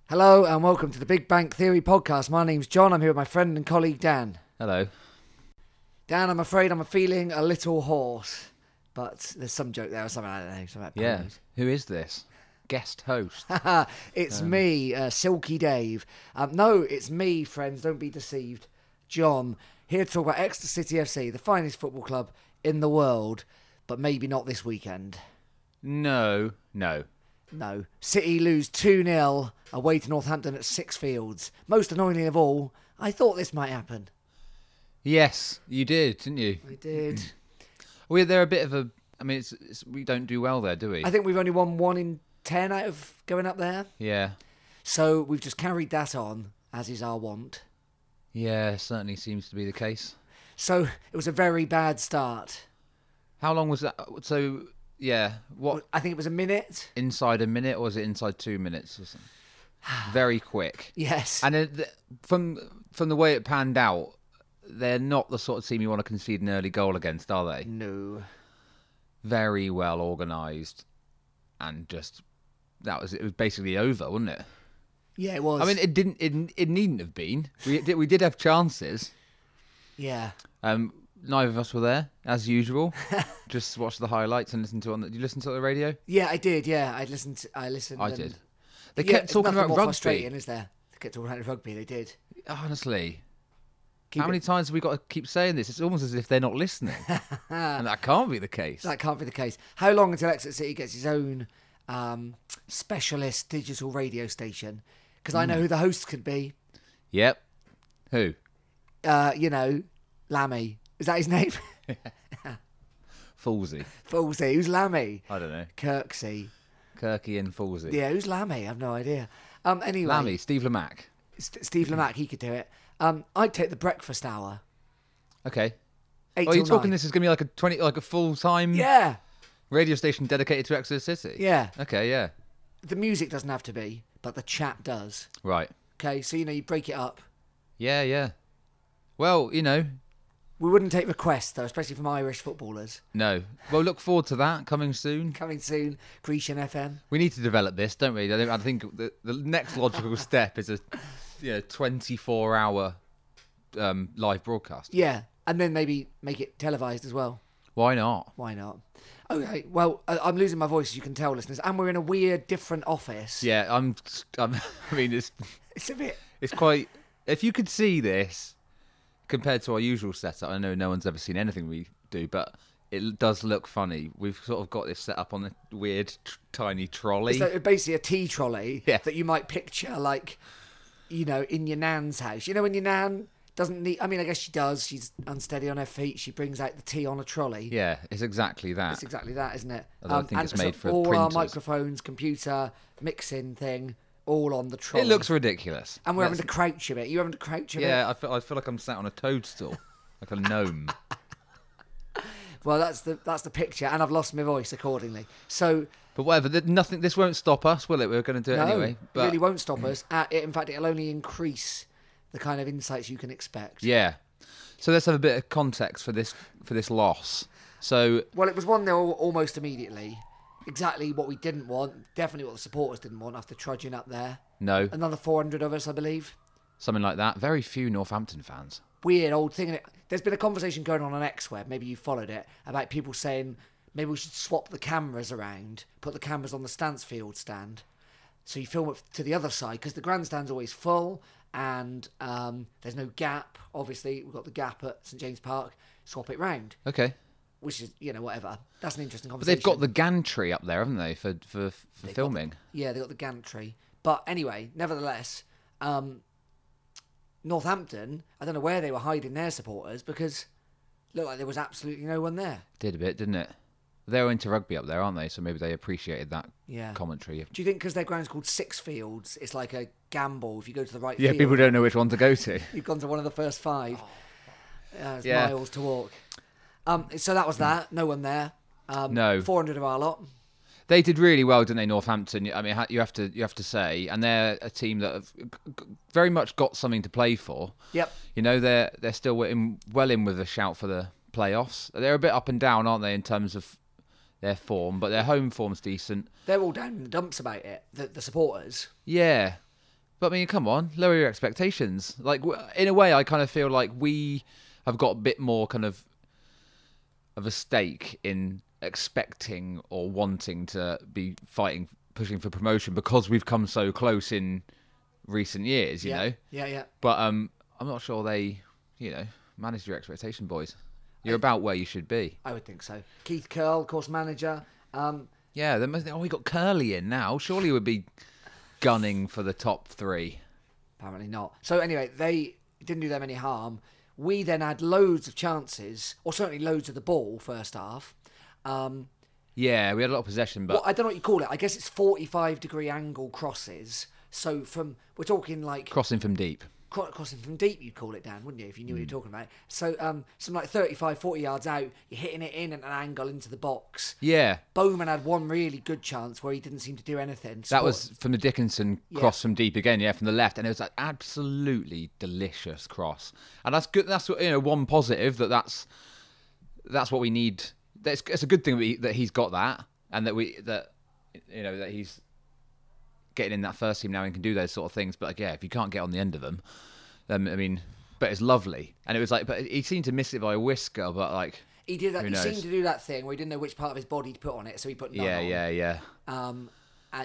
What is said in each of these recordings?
Hello and welcome to the Big Bang Theory podcast. My name's John. I'm here with my friend and colleague Dan. Hello. Dan, I'm afraid I'm feeling a little hoarse, but there's some joke there or something, I don't know. Something about Yeah. ponies. Who is this? Guest host. It's me, Silky Dave. No, it's me, friends. Don't be deceived. John, here to talk about Exeter City FC, the finest football club in the world, but maybe not this weekend. No. No. City lose 2-0 away to Northampton at Sixfields. Most annoyingly of all, I thought this might happen. Yes, you did, didn't you? I did. They're a bit of a... I mean, we don't do well there, do we? I think we've only won 1 in 10 out of going up there. Yeah. So we've just carried that on, as is our wont. Yeah, certainly seems to be the case. So it was a very bad start. How long was that? So, yeah. What? I think it was a minute. Inside a minute, or was it inside 2 minutes or something? Very quick. Yes. And from the way it panned out, they're not the sort of team you want to concede an early goal against, are they? No. Very well organised, and just it was basically over, wasn't it? Yeah, it was. I mean, it needn't have been. We did have chances. Yeah. Neither of us were there, as usual. Just watched the highlights and listened to it. Did you listen to it on the radio? Yeah, I did. Yeah, I listened. I and did. They kept talking about more rugby. Frustrating, is there? They kept talking about rugby. They did. Honestly, how many times have we got to keep saying this? It's almost as if they're not listening, and that can't be the case. That can't be the case. How long until Exeter City gets his own specialist digital radio station? Because I know who the host could be. Yep. Who? Lammy. Is that his name? Foolsy. Foolsy. Who's Lammy? I don't know. Kirksey. Kirky and Foolsy. Yeah, who's Lammy? I've no idea. Anyway. Lammy, Steve Lamack. Steve Lamack, he could do it. I'd take the breakfast hour. Okay. 8 Are you till talking 9. this is going to be like a full-time Yeah. radio station dedicated to Exeter City? Yeah. Okay, yeah. The music doesn't have to be, but the chat does. Right. Okay, so, you break it up. Yeah. Well, We wouldn't take requests, though, especially from Irish footballers. no. Well, look forward to that coming soon. Coming soon, Grecian FM. We need to develop this, don't we? I think the next logical step is a 24-hour live broadcast. Yeah, and then maybe make it televised as well. Why not? Why not? Okay, well, I'm losing my voice, as you can tell, listeners, and we're in a weird, different office. Yeah, I mean, it's It's a bit... It's quite... If you could see this compared to our usual setup, I know no one's ever seen anything we do, but it does look funny. We've sort of got this set up on a weird, tiny trolley. It's like basically a tea trolley Yeah. that you might picture, like, in your nan's house. You know when your nan doesn't need... I mean, I guess she does. She's unsteady on her feet. She brings out the tea on a trolley. Yeah, it's exactly that. It's exactly that, isn't it? Although I think it's made for all printers. our microphones, computer, mixing thing, all on the trolley. It looks ridiculous. And we're having to crouch a bit. You having to crouch a bit? Yeah, I feel like I'm sat on a toadstool, like a gnome. Well, that's the picture, and I've lost my voice accordingly. So, But whatever, nothing. This won't stop us, will it? We're going to do it no, anyway. it really won't stop us. In fact, it'll only increase the kind of insights you can expect. Yeah. So let's have a bit of context for this loss. So Well, it was 1-0 almost immediately. Exactly what we didn't want. Definitely what the supporters didn't want after trudging up there. no, Another 400 of us, I believe. something like that. Very few Northampton fans. Weird old thing. There's been a conversation going on X-Web, maybe you followed it, about people saying maybe we should swap the cameras around, put the cameras on the Stansfield stand, so you film it to the other side, because the grandstand's always full, and there's no gap. Obviously, we've got the gap at St James Park. Swap it round, Okay. which is, whatever. That's an interesting But conversation. they've got the gantry up there, haven't they, for filming? Yeah, they got the gantry. But anyway, nevertheless, Northampton, I don't know where they were hiding their supporters, because it looked like there was absolutely no one there. Did a bit, didn't it? They're into rugby up there, aren't they? So maybe they appreciated that commentary. Do you think because their ground's called Sixfields, it's like a gamble if you go to the right Yeah, field? people don't know which one to go to. You've gone to one of the first 5. It's Yeah. miles to walk. So that was that. No one there. No. 400 of our lot. They did really well, didn't they, Northampton? I mean, you have to say, and they're a team that have very much got something to play for. Yep. They're still well in with a shout for the playoffs. They're a bit up and down, aren't they, in terms of their form, but their home form's decent. They're all down in the dumps about it, the supporters. Yeah. But I mean, come on, lower your expectations. Like, in a way, I kind of feel like we have got a bit more kind of a stake in expecting or wanting to be fighting, pushing for promotion because we've come so close in recent years, you know? Yeah. But I'm not sure they, managed your expectation, boys. You're about where you should be. I would think so. Keith Curl, of course, manager. Yeah, we got Curly in now. Surely we'd be gunning for the top 3. Apparently not. So anyway, they didn't do them any harm. We then had loads of chances, or certainly loads of the ball first half. Yeah, we had a lot of possession, but I don't know what you call it. I guess it's 45-degree angle crosses. So we're talking like crossing from deep. Crossing from deep, you'd call it, Dan, wouldn't you, if you knew what you're talking about? So some like 35, 40 yards out, you're hitting it in at an angle into the box. Yeah. Bowman had one really good chance where he didn't seem to do anything. That was from the Dickinson cross from deep again, from the left, and it was an absolutely delicious cross. And that's good. That's one positive that's what we need. It's a good thing that he's got that, and that he's getting in that first team now and can do those sort of things. But if you can't get on the end of them, then but it's lovely. And it was like, but he seemed to miss it by a whisker. But like he did that. He seemed to do that thing where he didn't know which part of his body to put on it, so he put none on. Yeah. And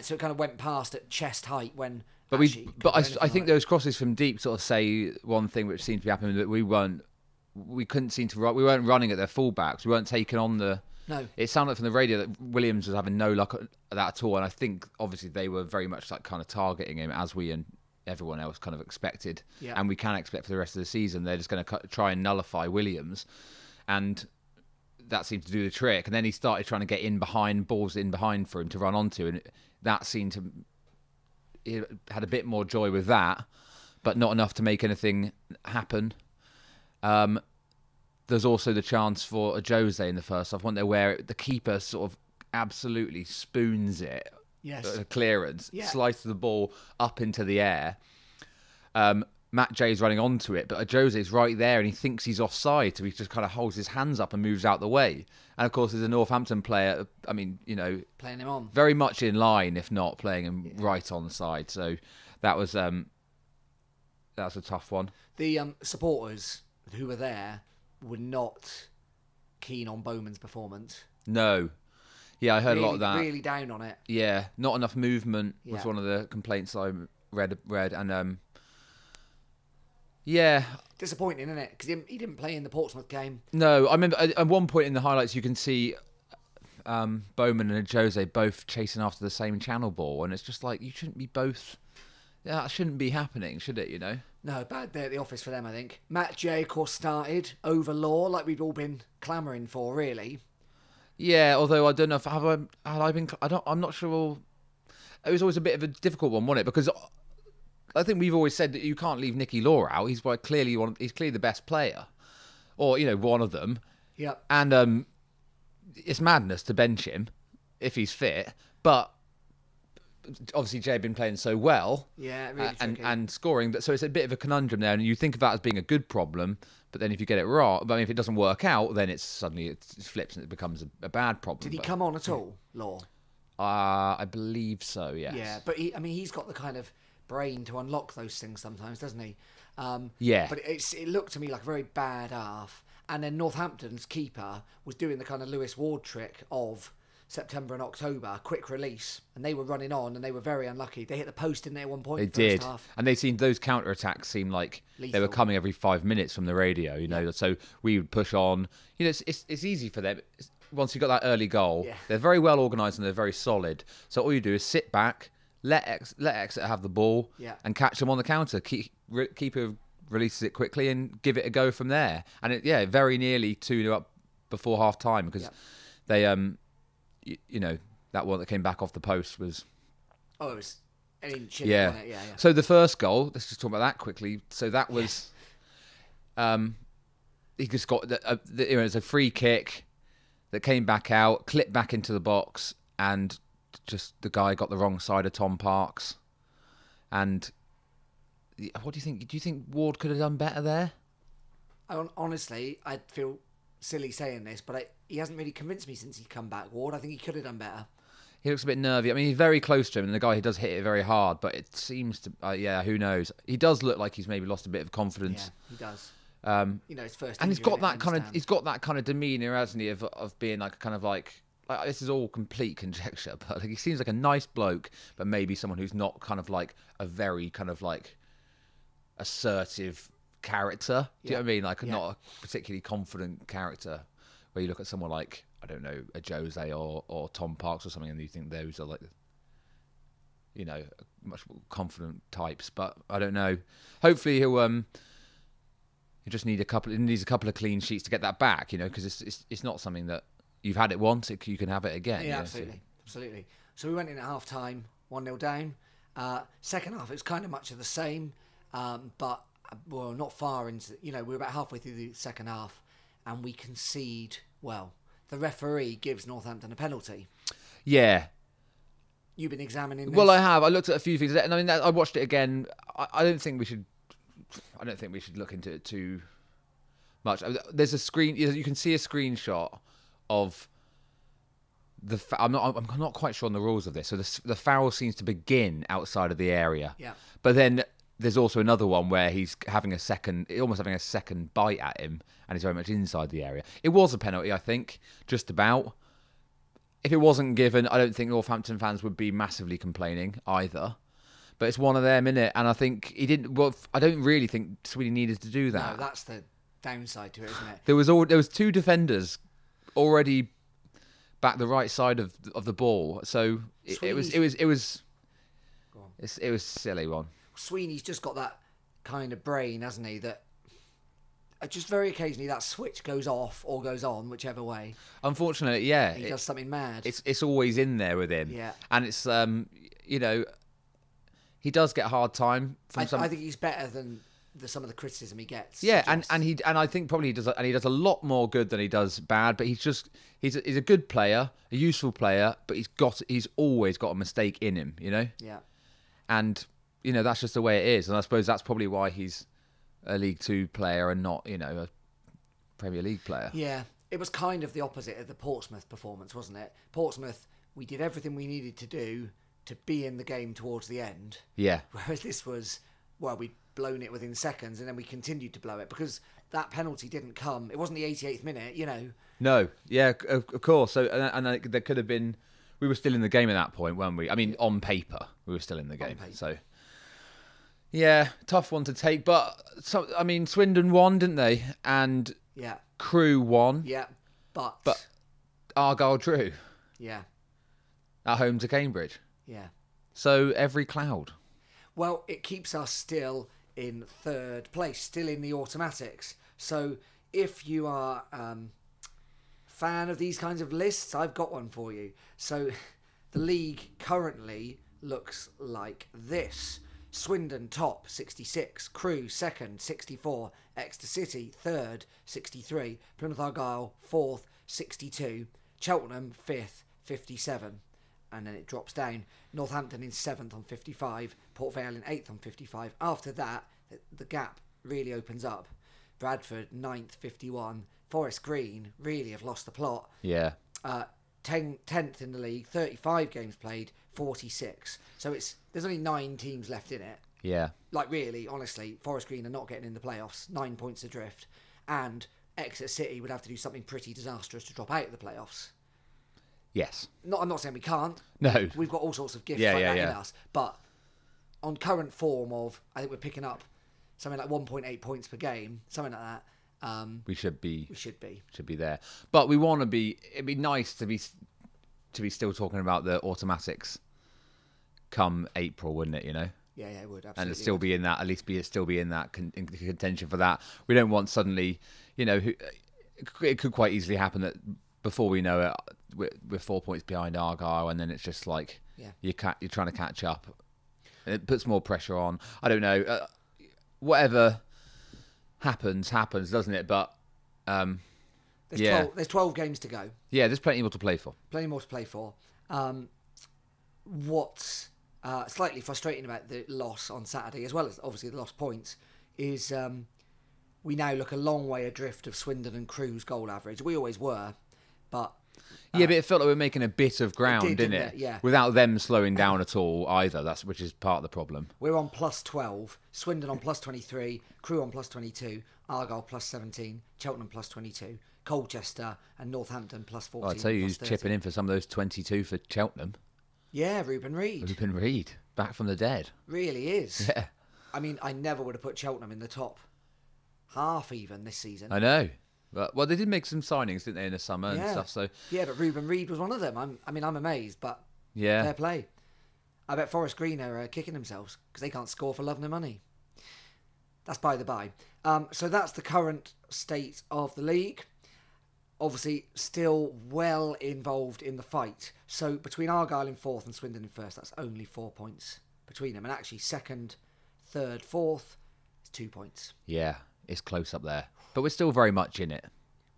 so it kind of went past at chest height when. But I think those crosses from deep sort of say one thing which seemed to be happening, that we couldn't seem to run. We weren't running at their fullbacks. We weren't taking on the. No. It sounded like from the radio that Williams was having no luck at that at all, and I think obviously they were very much like kind of targeting him, as we and everyone else kind of expected, and we can expect for the rest of the season. They're just going to try and nullify Williams, and that seemed to do the trick. And then he started trying to get in behind, balls in behind for him to run onto, and that seemed to. He had a bit more joy with that, but not enough to make anything happen. There's also the chance for a Jose in the first half, wasn't there, where the keeper sort of absolutely spoons it. Yes. A clearance, slices the ball up into the air. Matt Jay's running onto it, but Jose's right there and he thinks he's offside, so he just kind of holds his hands up and moves out the way. And of course, there's a Northampton player, playing him on. Very much in line, if not playing him right on the side. So that was a tough one. The supporters who were there were not keen on Bowman's performance. No. Yeah, I heard a lot of that. Really down on it. Yeah, not enough movement was one of the complaints I read, and disappointing, isn't it? Because he didn't play in the Portsmouth game. No, I remember at one point in the highlights you can see Bowman and Jose both chasing after the same channel ball, and it's just like, you shouldn't be both. That shouldn't be happening, should it? No, bad day at the office for them, I think. Matt J, of course, started over Law, like we've all been clamouring for, really. Yeah, although I don't know if I'm not sure. It was always a bit of a difficult one, wasn't it? Because I think we've always said that you can't leave Nicky Law out. He's clearly the best player, or one of them. Yeah. And it's madness to bench him if he's fit, but. Obviously, Jay had been playing so well, really and scoring. So it's a bit of a conundrum there, and you think of that as being a good problem. But then if you get it wrong, if it doesn't work out, then it flips and it becomes a bad problem. Did he come on at all, Law? I believe so. Yes. Yeah, but he's got the kind of brain to unlock those things sometimes, doesn't he? Yeah. But it looked to me like a very bad half. And then Northampton's keeper was doing the kind of Lewis Ward trick of September and October, quick release, and they were running on, and they were very unlucky. They hit the post in there at one point. They did, half. And those counter-attacks seemed like lethal. They were coming every 5 minutes from the radio. So we would push on. It's easy for them once you got that early goal. Yeah. They're very well organised and they're very solid. So all you do is sit back, let Exeter have the ball, and catch them on the counter. Keeper releases it quickly and give it a go from there. And very nearly 2-0 up before half time because they that one that came back off the post was. Oh, it was. Yeah. So the first goal, let's just talk about that quickly. So that was. He just got it was a free kick that came back out, clipped back into the box, and just the guy got the wrong side of Tom Parks. And what do you think? Do you think Ward could have done better there? Honestly, I feel silly saying this, but he hasn't really convinced me since he's come back, Ward. I think he could have done better. He looks a bit nervy. I mean, he's very close to him, and the guy who does hit it very hard, but it seems to... who knows? He does look like he's maybe lost a bit of confidence. Yeah, he does. His first and he's injury, got that kind of... He's got that kind of demeanour, hasn't he, of being like kind of like... This is all complete conjecture, but like he seems like a nice bloke, but maybe someone who's not kind of like a very kind of like assertive character. Do you know what I mean? Like not a particularly confident character. Where you look at someone like, I don't know, a Jose or Tom Parks or something, and you think those are like, you know, much more confident types. But I don't know. Hopefully he just needs a couple of clean sheets to get that back. You know, because it's not something that you've had it once. You can have it again. Yeah, absolutely. So we went in at half time, 1-0 down. Second half, it was kind of much of the same, but not far into. You know, we were about halfway through the second half. And we concede, the referee gives Northampton a penalty. Yeah. You've been examining this? Well, I have. I looked at a few things. And I mean, I watched it again. I don't think we should look into it too much. There's a screen. You can see a screenshot of I'm not quite sure on the rules of this. So the foul seems to begin outside of the area. Yeah. But then there's also another one where he's almost having a second bite at him, and he's very much inside the area. It was a penalty, I think, just about. If it wasn't given, I don't think Northampton fans would be massively complaining either. But it's one of them, innit? And I think he didn't. Well, I don't really think Sweeney needed to do that. No, that's the downside to it, isn't it? There was two defenders already back the right side of the ball, so it was a silly one. Sweeney's just got that kind of brain, hasn't he? That just very occasionally that switch goes off or goes on, whichever way. Unfortunately, yeah, he does something mad. It's always in there with him. Yeah, and it's you know, he does get a hard time. I think he's better than some of the criticism he gets. Yeah, and I think probably he does a lot more good than he does bad. But he's a good player, a useful player, but he's always got a mistake in him. You know. Yeah, and. You know, that's just the way it is. And I suppose that's probably why he's a League Two player and not, you know, a Premier League player. Yeah, it was kind of the opposite of the Portsmouth performance, wasn't it? Portsmouth, we did everything we needed to do to be in the game towards the end. Yeah. Whereas this was, we'd blown it within seconds and then we continued to blow it because that penalty didn't come. It wasn't the 88th minute, you know. No, yeah, of course. So, and there could have been, we were still in the game at that point, weren't we? I mean, on paper, we were still in the game. So... Yeah, tough one to take, but Swindon won, didn't they? And Crewe won. Yeah, but Argyle drew. Yeah, at home to Cambridge. Yeah, so every cloud. Well, it keeps us still in third place, still in the automatics. So if you are a fan of these kinds of lists, I've got one for you. So the league currently looks like this. Swindon top 66, Crewe second 64, Exeter City third 63, Plymouth Argyle fourth 62, Cheltenham fifth 57, and then it drops down. Northampton in seventh on 55, Port Vale in eighth on 55. After that, the gap really opens up. Bradford ninth 51, Forest Green really have lost the plot. Yeah. 10th in the league, 35 games played, 46. So there's only 9 teams left in it. Yeah. Like really, honestly, Forest Green are not getting in the playoffs. 9 points adrift. And Exeter City would have to do something pretty disastrous to drop out of the playoffs. Yes. I'm not saying we can't. No. We've got all sorts of gifts that in us. But on current form of, I think we're picking up something like 1.8 points per game, something like that. We should be there, but we want to be. It'd be nice to be still talking about the automatics come April, wouldn't it? You know. Yeah, it would absolutely. And it'd still be in that. At least still be in that contention for that. We don't want suddenly, you know, it could quite easily happen that before we know it, we're 4 points behind Argyle, and then it's just like you're trying to catch up. And it puts more pressure on. I don't know. Whatever happens, doesn't it? But there's 12 games to go. Yeah, there's plenty more to play for. What's slightly frustrating about the loss on Saturday, as well as obviously the lost points, is we now look a long way adrift of Swindon and Crewe's goal average. We always were, but Yeah, but it felt like we were making a bit of ground, didn't it? Yeah. Without them slowing down at all either. Which is part of the problem. We're on plus 12, Swindon on plus 23, Crewe on plus 22, Argyle plus 17, Cheltenham plus 22, Colchester and Northampton plus 14. I'd say plus he's chipping in for some of those 22 for Cheltenham. Yeah, Ruben Reid. Ruben Reid, back from the dead. Really is. Yeah. I mean, I never would have put Cheltenham in the top half even this season. I know. But, well, they did make some signings, didn't they, in the summer and stuff? So yeah, but Ruben Reid was one of them. I'm amazed, but yeah, fair play. I bet Forest Green are kicking themselves because they can't score for love nor money. That's by the by. So that's the current state of the league. Obviously, still well involved in the fight. So between Argyle in fourth and Swindon in first, that's only 4 points between them. And actually, second, third, fourth is 2 points. Yeah, it's close up there, but we're still very much in it.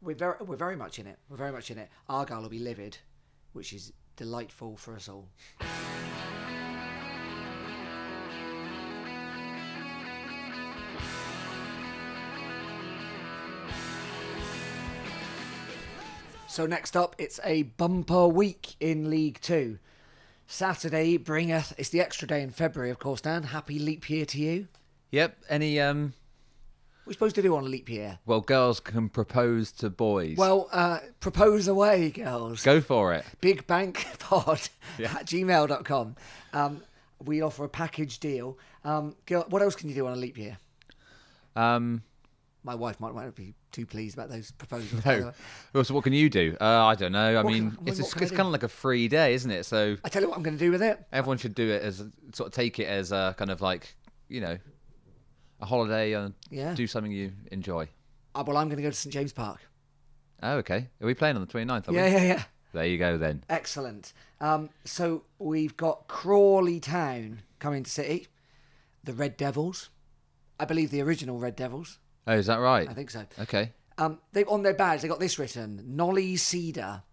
We're very much in it. We're very much in it. Argyle will be livid, which is delightful for us all. So next up, it's a bumper week in League Two. Saturday bringeth, it's the extra day in February, of course, Dan. Happy leap year to you. Yep. Any What are we supposed to do on a leap year? Well, girls can propose to boys. Well, propose away, girls. Go for it. Bigbankpod at gmail.com. We offer a package deal. Girl, what else can you do on a leap year? My wife might not be too pleased about those proposals. No. Well, so what can you do? I don't know. What It's can I do? kind of like a free day, isn't it? So I tell you what I'm going to do with it. everyone should do it as sort of take it as a kind of like, a holiday and do something you enjoy. Well, I'm going to go to St James Park. Oh, okay. Are we playing on the 29th? Yeah. There you go then. Excellent. So we've got Crawley Town coming to City. The Red Devils. I believe the original Red Devils. Oh, is that right? I think so. Okay. They on their badge, they got this written, Nolly Cedar.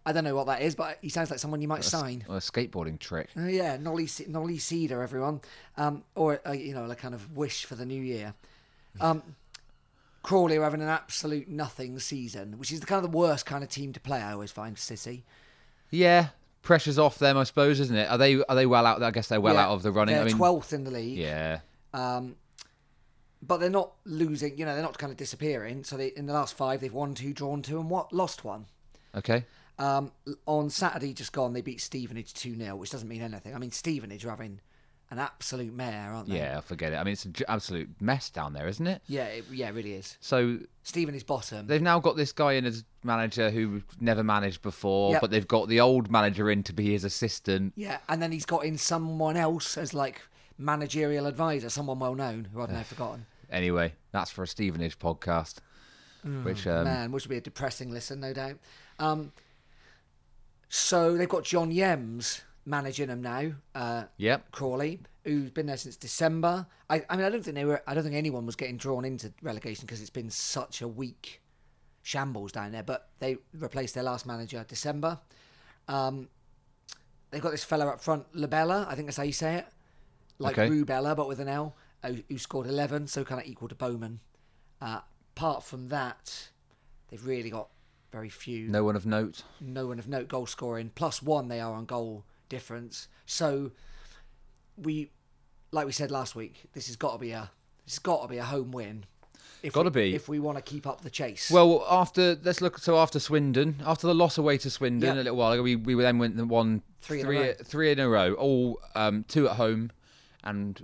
I don't know what that is, but he sounds like someone you might sign. A skateboarding trick. Oh, yeah, Nolly Cedar, everyone. Or a kind of wish for the new year. Crawley are having an absolute nothing season, which is the kind of the worst kind of team to play, I always find, City. Yeah. Pressure's off them, I suppose, isn't it? Are they well out? I guess they're well out of the running. They're 12th in the league. Yeah. But they're not losing, they're not kind of disappearing. So in the last 5, they've won 2, drawn 2, and lost 1. Okay. On Saturday, just gone, they beat Stevenage 2-0, which doesn't mean anything. I mean, Stevenage are having an absolute mare, aren't they? Yeah, forget it. I mean, it's an absolute mess down there, isn't it? Yeah, it really is. So Stevenage bottom. they've now got this guy in as manager who never managed before, but they've got the old manager in to be his assistant. Yeah, and then he's got in someone else as like managerial advisor, someone well known who I've now forgotten. Anyway, that's for a Stevenage podcast. Which would be a depressing listen, no doubt. So they've got John Yems managing them now. Yep. Crawley, who's been there since December. I don't think anyone was getting drawn into relegation because it's been such a weak shambles down there. But they replaced their last manager December. They've got this fella up front, Labella. I think that's how you say it. Like Rubella, but with an L. Who scored 11, so kind of equal to Bowman. Apart from that, they've really got very few. No one of note. No one of note goal scoring. +1 they are on goal difference. So like we said last week, this has got to be a home win. If we want to keep up the chase. Well, after Swindon, after the loss away to Swindon a little while ago, we then went and won three in a row, all 2 at home and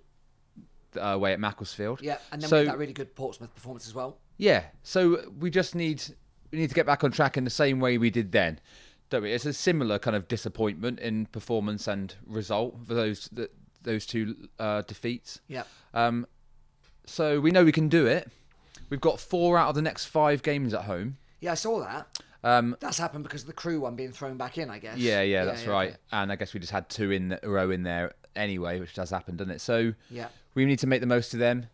away at Macclesfield. Yeah, and then we had that really good Portsmouth performance as well. Yeah, so we need to get back on track in the same way we did then, don't we? It's a similar kind of disappointment in performance and result for those 2 defeats. Yeah. So we know we can do it. We've got 4 out of the next 5 games at home. Yeah, I saw that. That's happened because of the Crewe one being thrown back in, I guess. Yeah, that's right. Okay. And I guess we just had 2 in a row in there anyway, which does happen, doesn't it? So we need to make the most of them.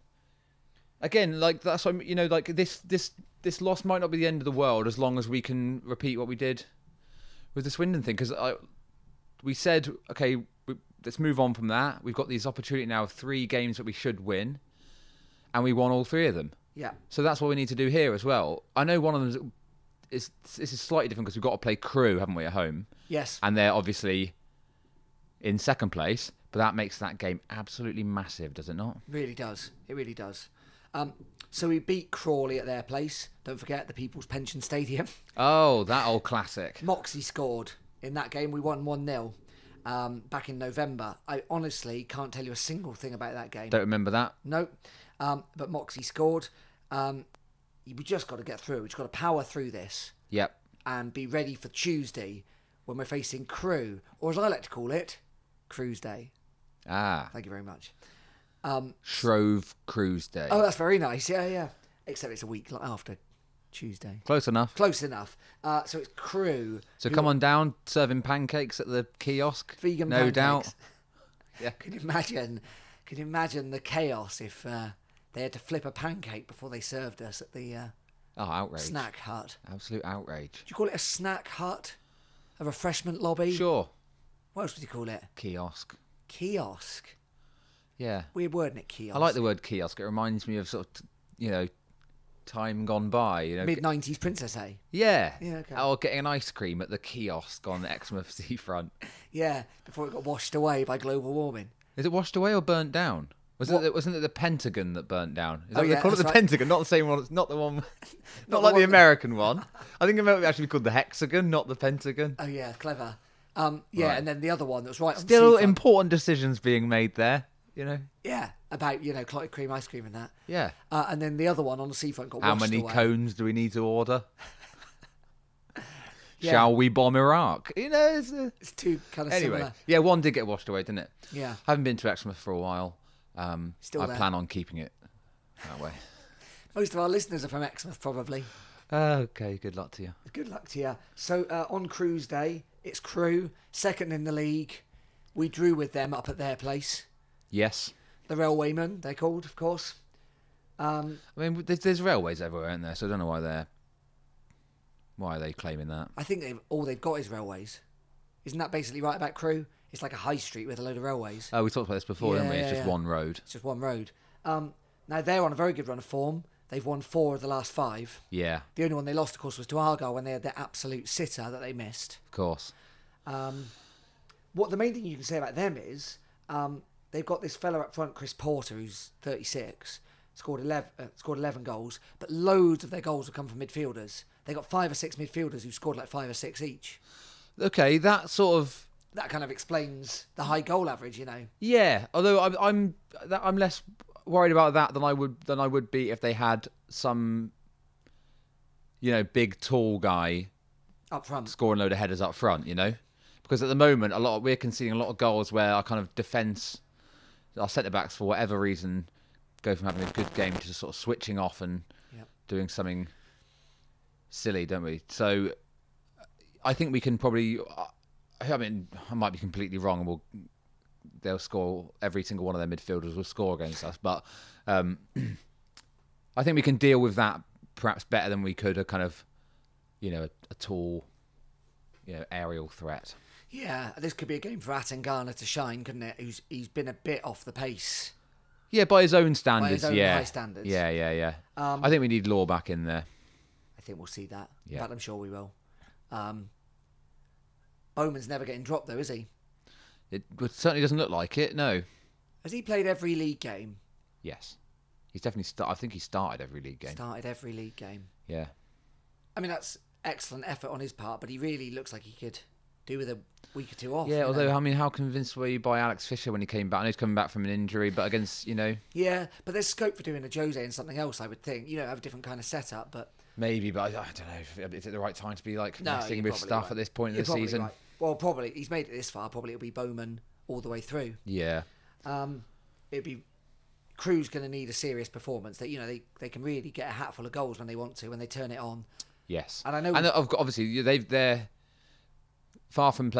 Again, like that's what, like this loss might not be the end of the world as long as we can repeat what we did with the Swindon thing. Because we said, okay, let's move on from that. We've got this opportunity now of 3 games that we should win, and we won all 3 of them. Yeah. So that's what we need to do here as well. I know one of them this is slightly different because we've got to play Crewe, haven't we, at home? Yes. And they're obviously in second place, but that makes that game absolutely massive, does it not? Really does. It really does. So we beat Crawley at their place. Don't forget the People's Pension Stadium. Oh, that old classic. Moxie scored in that game. We won 1-0 back in November. I honestly can't tell you a single thing about that game. Don't remember that. No. But Moxie scored. We just got to get through. We've just got to power through this. Yep. And be ready for Tuesday when we're facing Crewe, or as I like to call it, Crewesday. Ah. Thank you very much. Shrove Crewesday. Oh, that's very nice. Yeah. Except it's a week after Tuesday. Close enough. Close enough. So it's Crewe. So come on down, serving pancakes at the kiosk. Vegan no pancakes. doubt. Yeah. Can you imagine the chaos if they had to flip a pancake before they served us at the outrage. snack hut? Absolute outrage. Do you call it a snack hut? A refreshment lobby? Sure. What else would you call it? Kiosk. Kiosk. Yeah. Weird word, isn't it? Kiosk. I like the word kiosk. It reminds me of sort of, time gone by. Mid-90s Princess A. Yeah. Yeah, okay. Or getting an ice cream at the kiosk on the Exmouth seafront. Yeah, before it got washed away by global warming. Is it washed away or burnt down? Wasn't it the Pentagon that burnt down? Is that Oh, yeah, they call it that's the right. Pentagon, not the same one. It's not the one. Not the like one the that- American one. I think it might actually be called the Hexagon, not the Pentagon. Oh, yeah, clever. Right. And then the other one that was right on Still the seafront. important decisions being made there. Yeah, about, clotted cream ice cream and that. Yeah. And then the other one on the seafront got How washed many away. cones do we need to order? Yeah. Shall we bomb Iraq? It's It's two kind of anyway. similar. Yeah, one did get washed away, didn't it? Yeah. Haven't been to Exmouth for a while. Still I there. plan on keeping it that way. Most of our listeners are from Exmouth, probably. Okay, good luck to you. Good luck to you. So on Crewesday, it's Crewe, second in the league. We drew with them up at their place. Yes. The Railwaymen, they're called, of course. I mean, there's railways everywhere, aren't there? So I don't know why are they claiming that? I think they've got is railways. Isn't that basically right about Crewe? It's like a high street with a load of railways. Oh, we talked about this before, didn't we? It's just one road. It's just one road. Now they're on a very good run of form. They've won 4 of the last 5. Yeah, The only one they lost, of course, was to Argyle when they had their absolute sitter that they missed. of course. What the main thing you can say about them is they've got this fella up front, Chris Porter, who's 36, scored 11 goals, but loads of their goals have come from midfielders. They got 5 or 6 midfielders who scored like 5 or 6 each. Okay, that sort of That kind of explains the high goal average, yeah. Although I'm less worried about that than I would be if they had some, big tall guy up front. scoring a load of headers up front. Because at the moment we're conceding a lot of goals where our kind of defence, our centre backs for whatever reason, go from having a good game to just sort of switching off and doing something silly, don't we? So I think we can probably. I mean, I might be completely wrong, and they'll score. Every single one of their midfielders will score against us, but I think we can deal with that perhaps better than we could a kind of, a tall, aerial threat. Yeah, this could be a game for Atangana to shine, couldn't it? He's been a bit off the pace. Yeah, by his own standards. By his own yeah, high standards. Yeah. I think we need Law back in there. I think we'll see that. Yeah. But I'm sure we will. Bowman's never getting dropped, though, is he? It certainly doesn't look like it. No. Has he played every league game? Yes, he's definitely I think he started every league game. Started every league game. Yeah. I mean, that's excellent effort on his part, but he really looks like he could do with a week or 2 off. Yeah, although, I mean, how convinced were you by Alex Fisher when he came back? I know he's coming back from an injury, but against, Yeah, but there's scope for doing a Jose and something else, I would think. Have a different kind of setup, but... Maybe, but I don't know. Is it the right time to be, messing you're with probably stuff right. at this point in You're the probably season? right. Well, probably. He's made it this far. Probably it'll be Bowman all the way through. Yeah. It'd be... Crewe's going to need a serious performance that, they can really get a hatful of goals when they want to, when they turn it on. Yes. And I know... And obviously, they're far from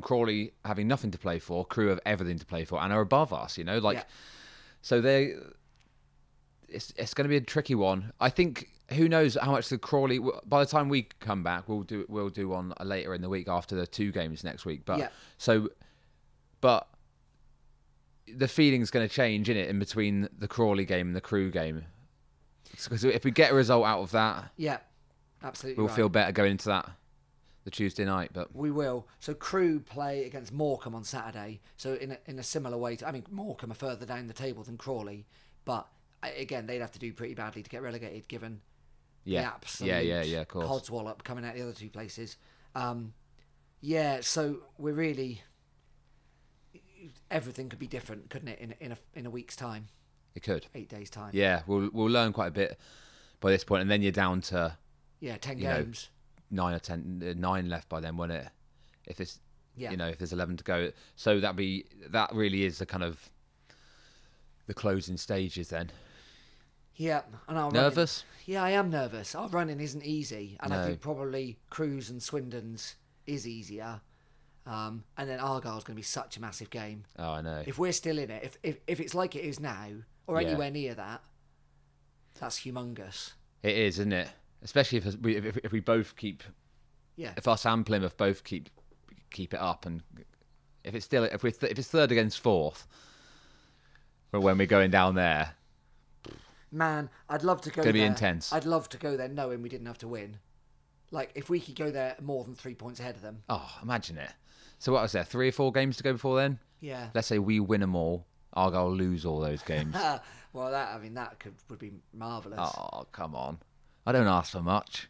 Crawley having nothing to play for. Crewe have everything to play for and are above us, Yeah. So it's going to be a tricky one. I think, who knows how much the Crawley... By the time we come back, we'll do one later in the week after the 2 games next week. But But the feeling's going to change, innit, in between the Crawley game and the Crewe game. Because if we get a result out of that... Yeah. Absolutely we'll right. feel better going into the Tuesday night. But We will. So Crewe play against Morecambe on Saturday. So in a similar way, Morecambe are further down the table than Crawley, but again they'd have to do pretty badly to get relegated, given the absolute of course. codswallop coming out the other two places. So we're really, everything could be different, couldn't it? In a week's time. It could. 8 days time. Yeah, we'll learn quite a bit by this point, and then you're down to 10 games. 9 or 10, 9 left by then, won't it? If it's if there's 11 to go, so that really is the kind of the closing stages then. Yeah, and our nervous. Running, I am nervous. Our running isn't easy, and No. I think probably Crewe's and Swindon's is easier. And then Argyle's going to be such a massive game. Oh, I know. If we're still in it, if it's like it is now, or anywhere near that, that's humongous. It is, isn't it? Especially if we both keep, if us and Plymouth both keep it up, and if it's third against fourth, when we're going down there, man, I'd love to go. It's gonna be intense. I'd love to go there knowing we didn't have to win. Like if we could go there more than 3 points ahead of them. Oh, imagine it. So what was there? 3 or 4 games to go before then? Yeah. Let's say we win them all. Argyle lose all those games. Well, that would be marvellous. Oh, come on. I don't ask for much.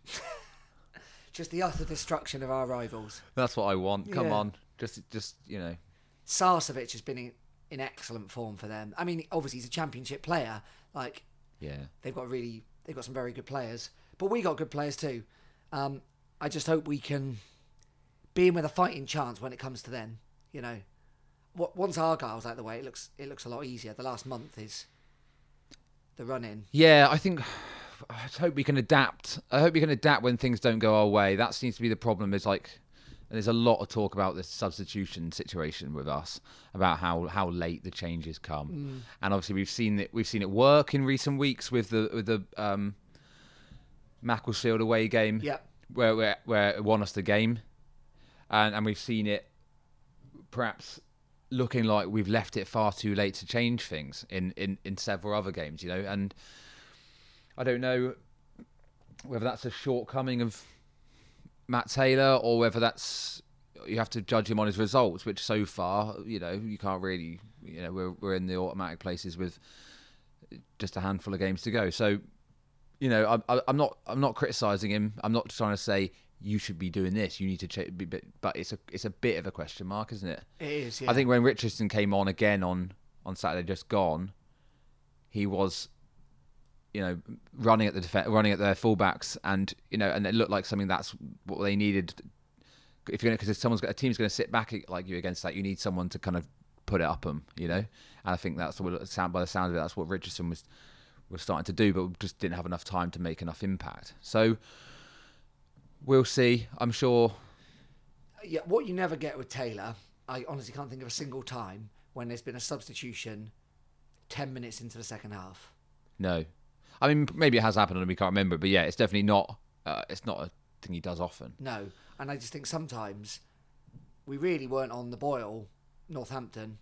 Just the utter destruction of our rivals. That's what I want. Come on. Just Sarcevic has been in excellent form for them. I mean, obviously he's a championship player. Like, they've got some very good players. But we got good players too. I just hope we can be in with a fighting chance when it comes to then. Once Argyle's out of the way, it looks a lot easier. The last month is the run-in. Yeah, I hope we can adapt. I hope we can adapt when things don't go our way. That seems to be the problem. And there's a lot of talk about this substitution situation with us, about how late the changes come. And obviously we've seen it work in recent weeks with the Macclesfield away game. Yep. Where it won us the game, and we've seen it perhaps looking like we've left it far too late to change things in several other games, and I don't know whether that's a shortcoming of Matt Taylor or whether that's, you have to judge him on his results, which so far, you can't really, we're in the automatic places with just a handful of games to go. So, I'm not criticising him. I'm not trying to say you should be doing this. You need to check, but it's a bit of a question mark, isn't it? It is. Yeah. I think when Richardson came on again on Saturday, just gone, he was, running at their fullbacks, and and it looked like something that's what they needed. Because if a team's going to sit back like you against that, you need someone to kind of put it up them, And I think that's what by the sound of it, that's what Richardson was starting to do, but just didn't have enough time to make enough impact. So we'll see. I'm sure. Yeah, what you never get with Taylor, I honestly can't think of a single time when there's been a substitution 10 minutes into the second half. No. I mean, maybe it has happened and we can't remember, but yeah, it's definitely not. It's not a thing he does often. No, and I just think sometimes we really weren't on the boil. Northampton,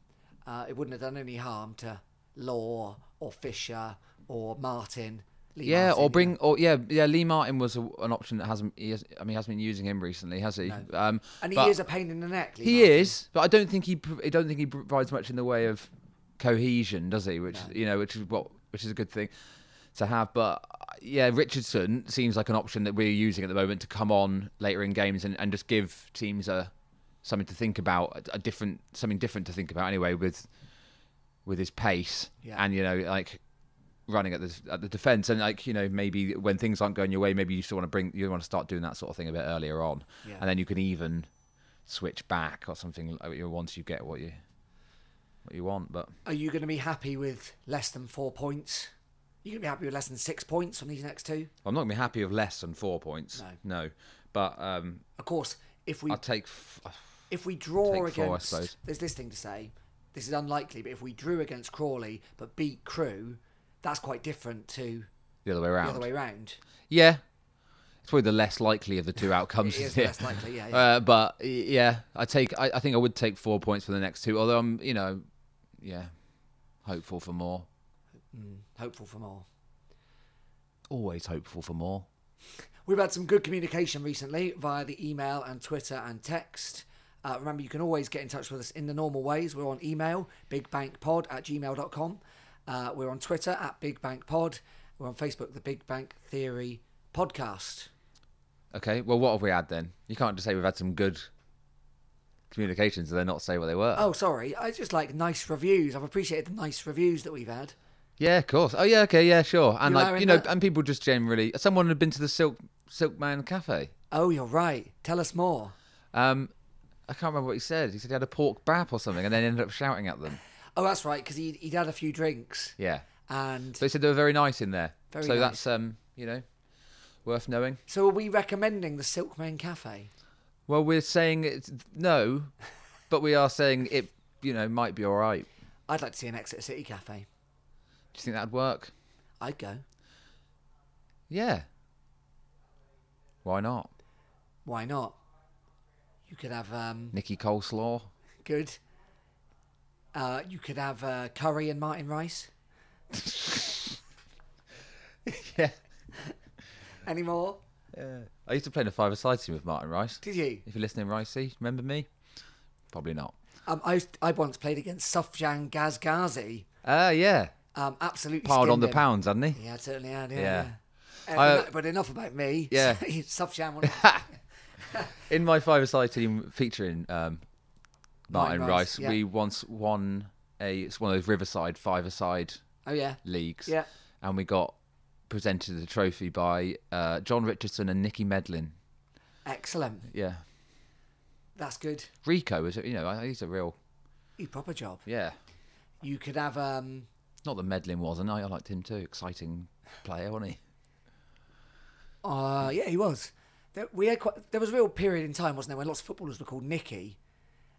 it wouldn't have done any harm to Law or Fisher or Martin. Lee Martin, Lee Martin was an option that hasn't been using him recently, has he? No. And he is a pain in the neck. Lee he Martin. is, but I don't think he provides much in the way of cohesion, does he? Which is a good thing to have. But Richardson seems like an option that we're using at the moment to come on later in games and just give teams something to think about, something different to think about anyway with his pace and running at the defence, and maybe when things aren't going your way, maybe you want to start doing that sort of thing a bit earlier on, and then you can even switch back or something once you get what you want. But are you going to be happy with less than 4 points? You going to be happy with less than 6 points from these next two? I'm not going to be happy with less than 4 points. No. But of course, if we draw four, against, there's this thing to say. This is unlikely, but if we drew against Crawley but beat Crewe, that's quite different to the other way around. Yeah. It's probably the less likely of the two outcomes. It is less likely, yeah. But I think I would take 4 points for the next two, although I'm, hopeful for more. Hopeful for more. Always hopeful for more. We've had some good communication recently via the email and Twitter and text. Remember, you can always get in touch with us in the normal ways. We're on email, bigbankpod@gmail.com. We're on Twitter @bigbankpod. We're on Facebook, the Big Bank Theory Podcast. Okay, well, what have we had then? You can't just say we've had some good communications and then not say what they were. Oh, sorry. I just like nice reviews. I've appreciated the nice reviews that we've had. Yeah, of course. Oh, yeah, okay, yeah, sure. And You're like, allowing you know, that? and people just generally... Someone had been to the Silkman Cafe. Oh, you're right. Tell us more. I can't remember what he said. He said he had a pork bap or something and then ended up shouting at them. Oh, that's right, because he'd had a few drinks. Yeah. And But he said they were very nice in there. Very so nice. that's, you know, worth knowing. so are we recommending the Silkman Cafe? Well, we're saying it's no, but we are saying it, you know, might be all right. I'd like to see an Exeter City Cafe. Do you think that'd work? I'd go. Yeah. Why not? Why not? You could have Nicky Coleslaw. good. You could have curry and Martin Rice. Yeah. Any more? Yeah. I used to play in a five-a-side team with Martin Rice. Did you? If you're listening, Ricey, remember me? Probably not. I once played against Sufjan Gazghazi. Yeah. Absolutely Piled on skinned the him. pounds, hadn't he? Yeah, I certainly had. Yeah. But enough about me. Yeah. Sufjan. In my five-a-side team featuring Martin Rice, yeah. we once won it's one of those Riverside five-a-side Oh yeah. leagues. Yeah. And we got presented the trophy by John Richardson and Nicky Medlin. Excellent. Yeah. That's good. Rico is, you know, he's a real... Proper job. Yeah. You could have Not that Medlin wasn't. I liked him too. Exciting player, wasn't he? yeah, he was. There was a real period in time, wasn't there, when lots of footballers were called Nicky.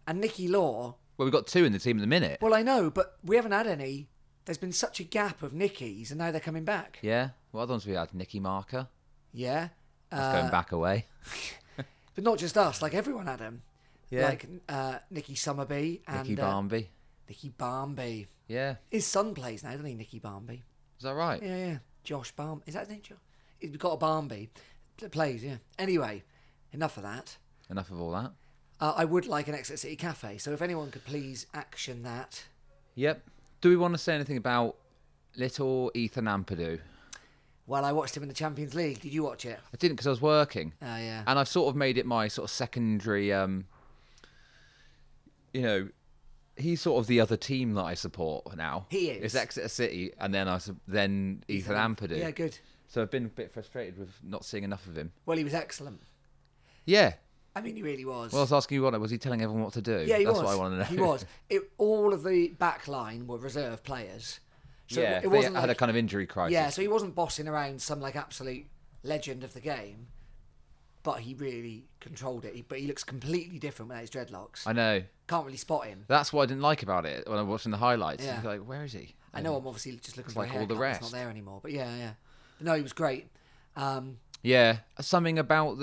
And Nicky Law... Well, we've got two in the team at the minute. Well, I know, but we haven't had any. There's been such a gap of Nickies, and now they're coming back. Yeah. What other ones we had? Nicky Marker. Yeah. That's going back away. But not just us, like everyone had them. Yeah. Like Nicky Summerby and... Nicky Barmby. Nicky Barmby. Yeah. His son plays now, doesn't he, Nicky Barmby? Is that right? Yeah, yeah. Josh Barm. Is that his name, Josh? He's got a Barmby. Plays, yeah. Anyway, enough of that. Enough of all that. I would like an Exeter City Cafe, so if anyone could please action that. Yep. Do we want to say anything about little Ethan Ampadu? Well, I watched him in the Champions League. Did you watch it? I didn't because I was working. Oh, yeah. And I've sort of made it my sort of secondary, you know, he's sort of the other team that I support now. He is. It's Exeter City, and then Ethan Ampadu. Yeah, good. So I've been a bit frustrated with not seeing enough of him. Well, he was excellent. Yeah. I mean, he really was. Well, I was asking you was he telling everyone what to do? Yeah, he That's was. what I want to know. He was. All of the back line were reserve players. So yeah, it wasn't they had like, a kind of injury crisis. Yeah, so he wasn't bossing around some like absolute legend of the game, but he really controlled it. But he looks completely different without his dreadlocks. I know. Can't really spot him. That's what I didn't like about it when I was watching the highlights. Yeah. You're like, where is he? I know I'm obviously just looking for like a all haircut. the rest. It's not there anymore. But yeah. But no, he was great. Yeah, something about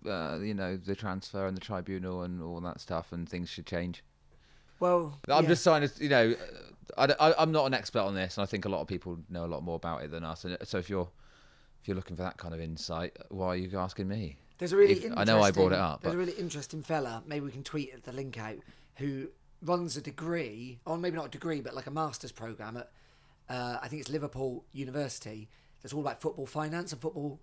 you know, the transfer and the tribunal and all that stuff, and things should change. Well, I'm just trying to, you know, I'm not an expert on this, and I think a lot of people know a lot more about it than us. And so if you're looking for that kind of insight, why are you asking me? There's a really interesting... I know I brought it up. There's a really interesting fella, maybe we can tweet the link out, who runs a degree, or maybe not a degree, but like a master's programme at, I think it's Liverpool University, that's all about football finance and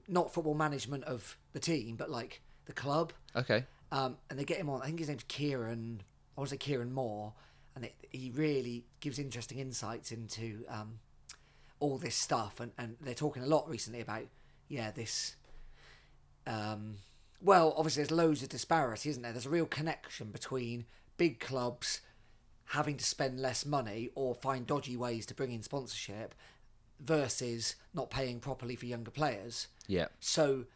not football management of the team, but like the club. Okay. And they get him on, I think his name's Kieran, I want to say Kieran Moore, and he really gives interesting insights into all this stuff, and they're talking a lot recently about, this... well, obviously there's loads of disparity, isn't there? There's a real connection between big clubs having to spend less money or find dodgy ways to bring in sponsorship versus not paying properly for younger players. Yeah. So,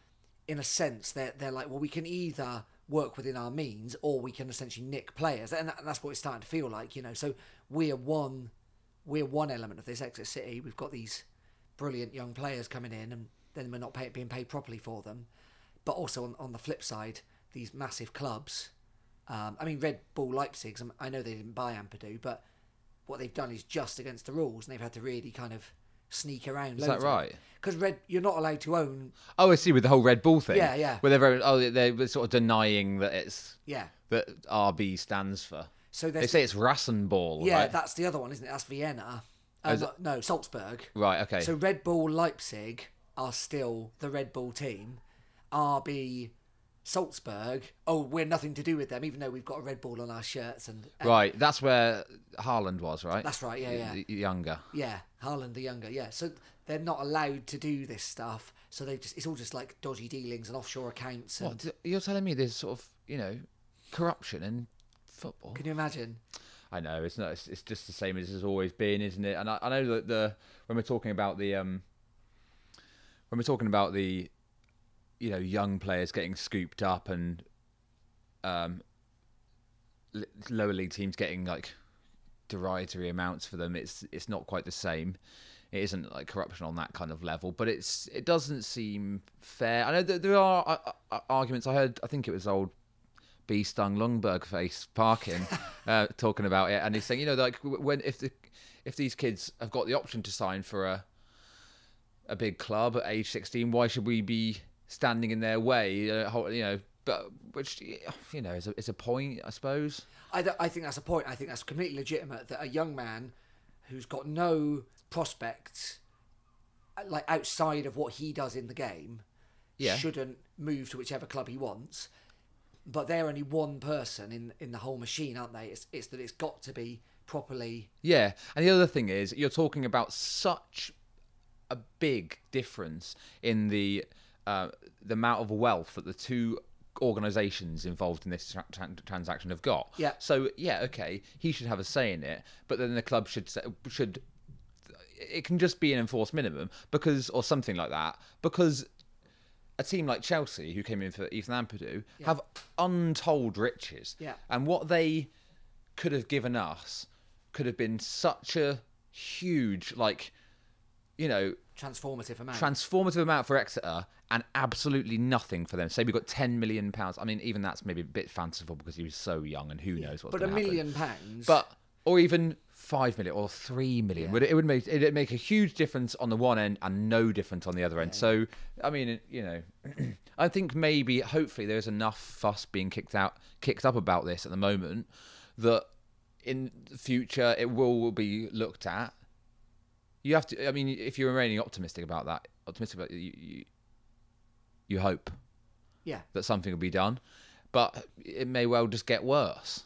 in a sense, they're like, well, we can either work within our means or we can essentially nick players, and that's what it's starting to feel like, you know. So we're one element of this Exeter City. We've got these brilliant young players coming in, and then we're not being paid properly for them. But also on the flip side, these massive clubs. I mean, Red Bull Leipzig, I know they didn't buy Ampadu, but what they've done is just against the rules, and they've had to really kind of sneak around. Is that right? Because you're not allowed to own. Oh, I see. With the whole Red Bull thing. Yeah, yeah. Where they were sort of denying that it's that RB stands for. So they say it's Rasenball. Yeah, right? That's the other one, isn't it? That's Vienna. No, Salzburg. Right. Okay. So Red Bull Leipzig are still the Red Bull team. RB Salzburg. Oh, we're nothing to do with them, even though we've got a Red Bull on our shirts. And right. That's where Haaland was, right? That's right. Yeah, The younger. Yeah, Haaland the younger. Yeah. So they're not allowed to do this stuff. So it's all just like dodgy dealings and offshore accounts. And... What? You're telling me there's sort of corruption in football? Can you imagine? I know it's not. It's just the same as it's always been, isn't it? And I know that when we're talking about the young players getting scooped up and lower league teams getting like derogatory amounts for them, it's not quite the same. It isn't like corruption on that kind of level, but it doesn't seem fair. I know that there are arguments. I think it was old Bee Stung Lundberg face Parkin talking about it, and he's saying, like if these kids have got the option to sign for a big club at age 16, why should we be standing in their way? But which is a point, I suppose. I think that's a point. I think that's completely legitimate that a young man who's got no prospects, like outside of what he does in the game, shouldn't move to whichever club he wants. But they're only one person in the whole machine, aren't they? It's that it's got to be properly... Yeah, and the other thing is, you're talking about such a big difference in the amount of wealth that the two organisations involved in this transaction have got. Yeah. So, okay, he should have a say in it, but then the club should it can just be an enforced minimum, or something like that, because... A team like Chelsea, who came in for Ethan Ampadu, have untold riches. Yeah. And what they could have given us could have been such a huge, transformative amount for Exeter, and absolutely nothing for them. Say we've got £10 million. I mean, even that's maybe a bit fanciful because he was so young, and who knows what's going to happen. But £1 million... or even 5 million or 3 million. Yeah. It'd make a huge difference on the one end and no difference on the other end. So, I mean, I think hopefully there's enough fuss being kicked up about this at the moment that in the future it will be looked at. You have to, I mean, if you're remaining optimistic about you hope that something will be done, but it may well just get worse.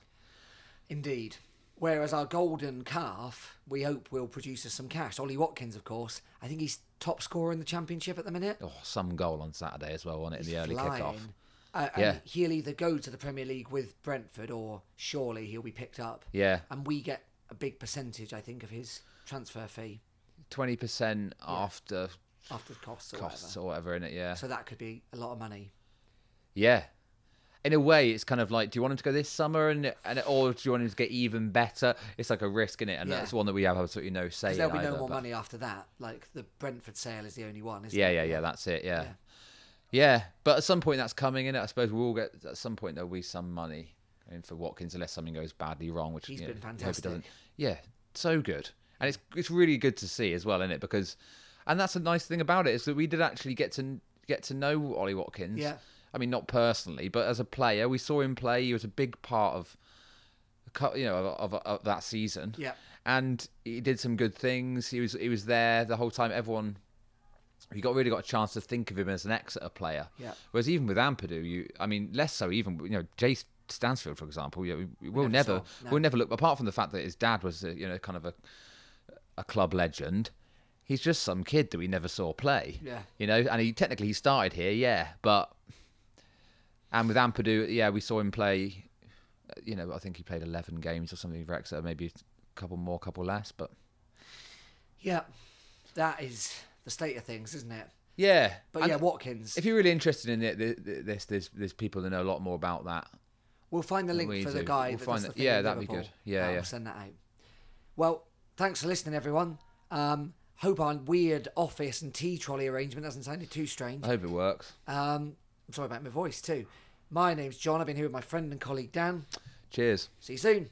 Indeed. Whereas our golden calf, we hope will produce us some cash. Ollie Watkins, of course. I think he's top scorer in the Championship at the minute. Oh, some goal on Saturday as well, wasn't it, in the early kickoff? And he'll either go to the Premier League with Brentford or surely he'll be picked up. Yeah. And we get a big percentage, I think, of his transfer fee. 20% after costs or whatever, in it, yeah. So that could be a lot of money. Yeah. In a way, it's kind of like, do you want him to go this summer, or do you want him to get even better? It's like a risk, innit? And that's one that we have absolutely no say in. There'll be no more money after that. Like the Brentford sale is the only one, isn't it? Yeah, that's it. Yeah. But at some point that's coming, innit? I suppose we'll get at some point there'll be some money in for Watkins unless something goes badly wrong, which he's been fantastic. Hope it doesn't. Yeah, so good, and it's really good to see as well, innit? Because, and that's a nice thing about it is that we did actually get to know Ollie Watkins. Yeah. I mean, not personally, but as a player, we saw him play. He was a big part of that season. Yeah. And he did some good things. He was there the whole time. Everyone, you really got a chance to think of him as an Exeter player. Yeah. Whereas even with Ampadu, less so. Even Jay Stansfield, for example, we'll never look, apart from the fact that his dad was kind of a club legend. He's just some kid that we never saw play. Yeah. And he started here, but. And with Ampadu, we saw him play, I think he played 11 games or something for Exeter, maybe a couple more, couple less, but... Yeah, that is the state of things, isn't it? Yeah. But Watkins... If you're really interested in this, there's people that know a lot more about that. We'll find the link for the guy that does the thing in that'd Liverpool. be good. Yeah. We'll send that out. Well, thanks for listening, everyone. Hope our weird office and tea trolley arrangement hasn't sounded too strange. I hope it works. I'm sorry about my voice too. My name's John. I've been here with my friend and colleague Dan. Cheers. See you soon.